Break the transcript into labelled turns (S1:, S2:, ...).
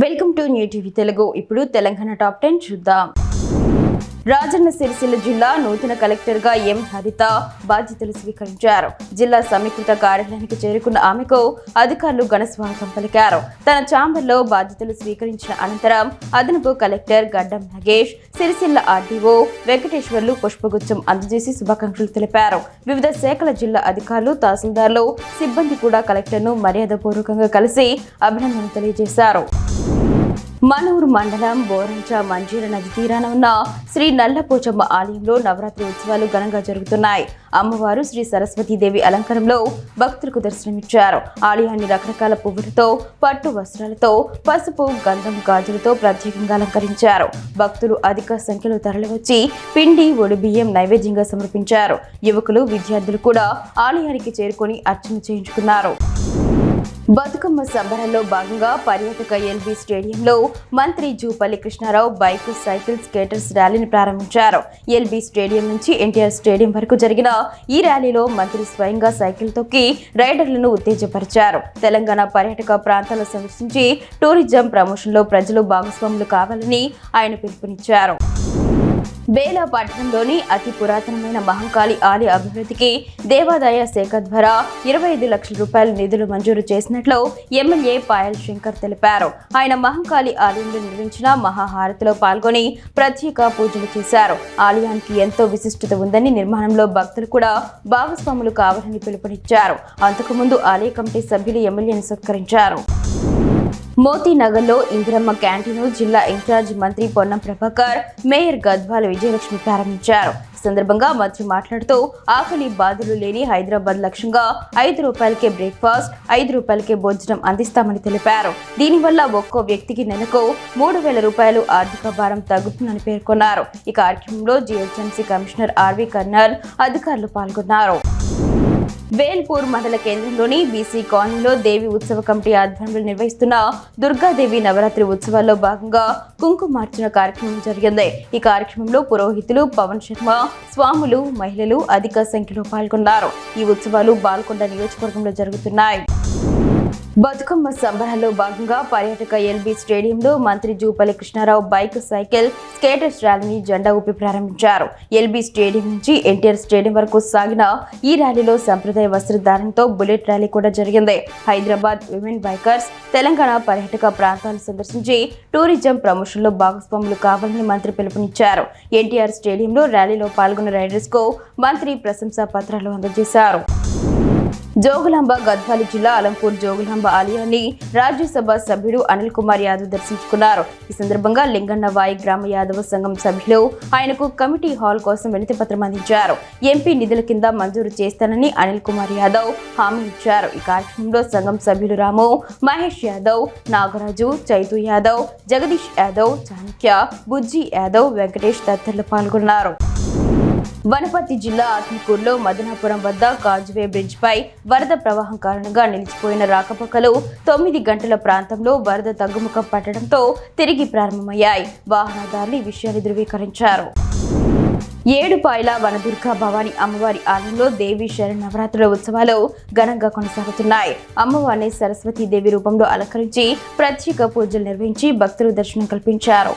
S1: Welcome to new TV Telugu. ఇప్పుడు Telangana top 10 చూద్దాం. రాజన్న సిరిసిల్ల జిల్లా నూతన కలెక్టర్ గా ఎం హరిత బాధ్యతలు స్వీకరించారు. జిల్లా సమీకృత కార్యాలయానికి చేరుకున్న ఆమెకు అధికారులు ఘన స్వాగతం పలికారు. తన ఛాంబర్లో బాధ్యతలు స్వీకరించిన అనంతరం అదనపు కలెక్టర్ గడ్డం నగేష్, సిరిసిల్ల ఆర్డీఓ వెంకటేశ్వర్లు పుష్పగుచ్చం అందజేసి శుభాకాంక్షలు తెలిపారు. వివిధ శాఖల జిల్లా అధికారులు, తహసీల్దార్లు, సిబ్బంది కూడా కలెక్టర్ను మర్యాదపూర్వకంగా కలిసి అభినందనలు తెలియజేశారు. మనూరు మండలం బోరంచ మంజీర నది తీరాన ఉన్న శ్రీ నల్లపోచమ్మ ఆలయంలో నవరాత్రి ఉత్సవాలు ఘనంగా జరుగుతున్నాయి. అమ్మవారు శ్రీ సరస్వతీదేవి అలంకారంలో భక్తులకు దర్శనమిచ్చారు. ఆలయాన్ని రకరకాల పువ్వులతో, పట్టు వస్త్రాలతో, పసుపు, గంధం, గాజులతో ప్రత్యేకంగా అలంకరించారు. భక్తులు అధిక సంఖ్యలో తరలివచ్చి పిండి, ఒడిబియ్యం నైవేద్యంగా సమర్పించారు. యువకులు, విద్యార్థులు కూడా ఆలయానికి చేరుకొని అర్చన చేయించుకున్నారు. బతుకమ్మ సంబరాల్లో భాగంగా పర్యాటక ఎల్బీ స్టేడియంలో మంత్రి Jupally Krishna Rao bike, cycle, skaters ర్యాలీని ప్రారంభించారు. ఎల్బీ స్టేడియం నుంచి ఎన్టీఆర్ స్టేడియం వరకు జరిగిన ఈ ర్యాలీలో మంత్రి స్వయంగా సైకిల్ తొక్కి రైడర్లను ఉత్తేజపరిచారు. తెలంగాణ పర్యాటక ప్రాంతాలను సందర్శించి టూరిజం ప్రమోషన్లో ప్రజలు భాగస్వాములు కావాలని ఆయన పిలుపునిచ్చారు. బేలా పట్టణంలోని అతి పురాతనమైన మహంకాళి ఆలయ అభివృద్ధికి దేవాదాయ శాఖ ద్వారా 25 లక్షల రూపాయల నిధులు మంజూరు చేసినట్లు ఎమ్మెల్యే పాయల్ శంకర్ తెలిపారు. ఆయన మహంకాళి ఆలయంలో నిర్వహించిన మహాహారతిలో పాల్గొని ప్రత్యేక పూజలు చేశారు. ఆలయానికి ఎంతో విశిష్టత ఉందని, నిర్మాణంలో భక్తులు కూడా భాగస్వాములు కావాలని పిలుపునిచ్చారు. అంతకుముందు ఆలయ కమిటీ సభ్యులు ఎమ్మెల్యేను సత్కరించారు. మోతీనగర్లో ఇందిరమ్మ క్యాంటీన్ జిల్లా ఇన్ఛార్జ్ మంత్రి పొన్నం ప్రభాకర్, మేయర్ గద్వాల విజయలక్ష్మి ప్రారంభించారు. ఈ సందర్భంగా మంత్రి మాట్లాడుతూ ఆకలి బాధలు లేని హైదరాబాద్ లక్ష్యంగా ₹5 బ్రేక్ఫాస్ట్, ₹5 భోజనం అందిస్తామని తెలిపారు. దీనివల్ల ఒక్కో వ్యక్తికి నెలకు ₹3,000 ఆర్థిక భారం తగ్గుతుందని పేర్కొన్నారు. ఈ కార్యక్రమంలో జీహెచ్ఎంసీ కమిషనర్ ఆర్వి కర్నల్, అధికారులు పాల్గొన్నారు. వేల్పూర్ మండల కేంద్రంలోని బీసీ కాలనీలో దేవి ఉత్సవ కమిటీ ఆధ్వర్యంలో నిర్వహిస్తున్న దుర్గాదేవి నవరాత్రి ఉత్సవాల్లో భాగంగా కుంకుమార్చన కార్యక్రమం జరిగింది. ఈ కార్యక్రమంలో పురోహితులు, పవన్ శర్మ, స్వాములు, మహిళలు అధిక సంఖ్యలో పాల్గొన్నారు. ఈ ఉత్సవాలు బాల్కొండ నియోజకవర్గంలో జరుగుతున్నాయి. బతుకమ్మ సంబరాల్లో భాగంగా పర్యాటక ఎల్బీ స్టేడియంలో మంత్రి Jupally Krishna Rao bike, cycle, skaters ర్యాలీని జెండా ఊపి ప్రారంభించారు. ఎల్బీ స్టేడియం నుంచి ఎన్టీఆర్ స్టేడియం వరకు సాగిన ఈ ర్యాలీలో సంప్రదాయ వస్త్రధారణతో బుల్లెట్ ర్యాలీ కూడా జరిగింది. హైదరాబాద్ విమెన్ బైకర్స్ తెలంగాణ పర్యాటక ప్రాంతాలు సందర్శించి టూరిజం ప్రమోషన్లో భాగస్వాములు కావాలని మంత్రి పిలుపునిచ్చారు. ఎన్టీఆర్ స్టేడియంలో ర్యాలీలో పాల్గొన్న రైడర్స్ కు మంత్రి ప్రశంసా పత్రాలు అందజేశారు. జోగులాంబ గద్వాల జిల్లా అలంపూర్ జోగులాంబ ఆలయాన్ని రాజ్యసభ సభ్యుడు అనిల్ కుమార్ యాదవ్ దర్శించుకున్నారు. ఈ సందర్భంగా లింగన్నవాయి గ్రామ యాదవ సంఘం సభ్యులు ఆయనకు కమిటీ హాల్ కోసం వినతి పత్రం అందించారు. ఎంపీ నిధుల కింద మంజూరు చేస్తానని అనిల్ కుమార్ యాదవ్ హామీ ఇచ్చారు. ఈ కార్యక్రమంలో సంఘం సభ్యులు రాము, మహేష్ యాదవ్, నాగరాజు, చైతు యాదవ్, జగదీష్ యాదవ్, చాణక్య, బుజ్జి యాదవ్, వెంకటేష్ తదితరులు పాల్గొన్నారు. వనపర్తి జిల్లా ఆత్మకూరులో మదనాపురం వద్ద కాజ్వే బ్రిడ్జ్ పై వరద ప్రవాహం కారణంగా నిలిచిపోయిన రాకపోకలు 9 గంటల ప్రాంతంలో వరద తగ్గుముఖం పట్టడంతో తిరిగి ప్రారంభమయ్యాయి. వాహనదారులు ఈ విషయాన్ని ధృవీకరించారు. ఏడుపాయల వనదుర్గా భవాని అమ్మవారి ఆలయంలో దేవి శరన్నవరాత్రుల ఉత్సవాలు ఘనంగా కొనసాగుతున్నాయి. అమ్మవారిని సరస్వతీదేవి రూపంలో అలంకరించి ప్రత్యేక పూజలు నిర్వహించి భక్తులకు దర్శనం కల్పించారు.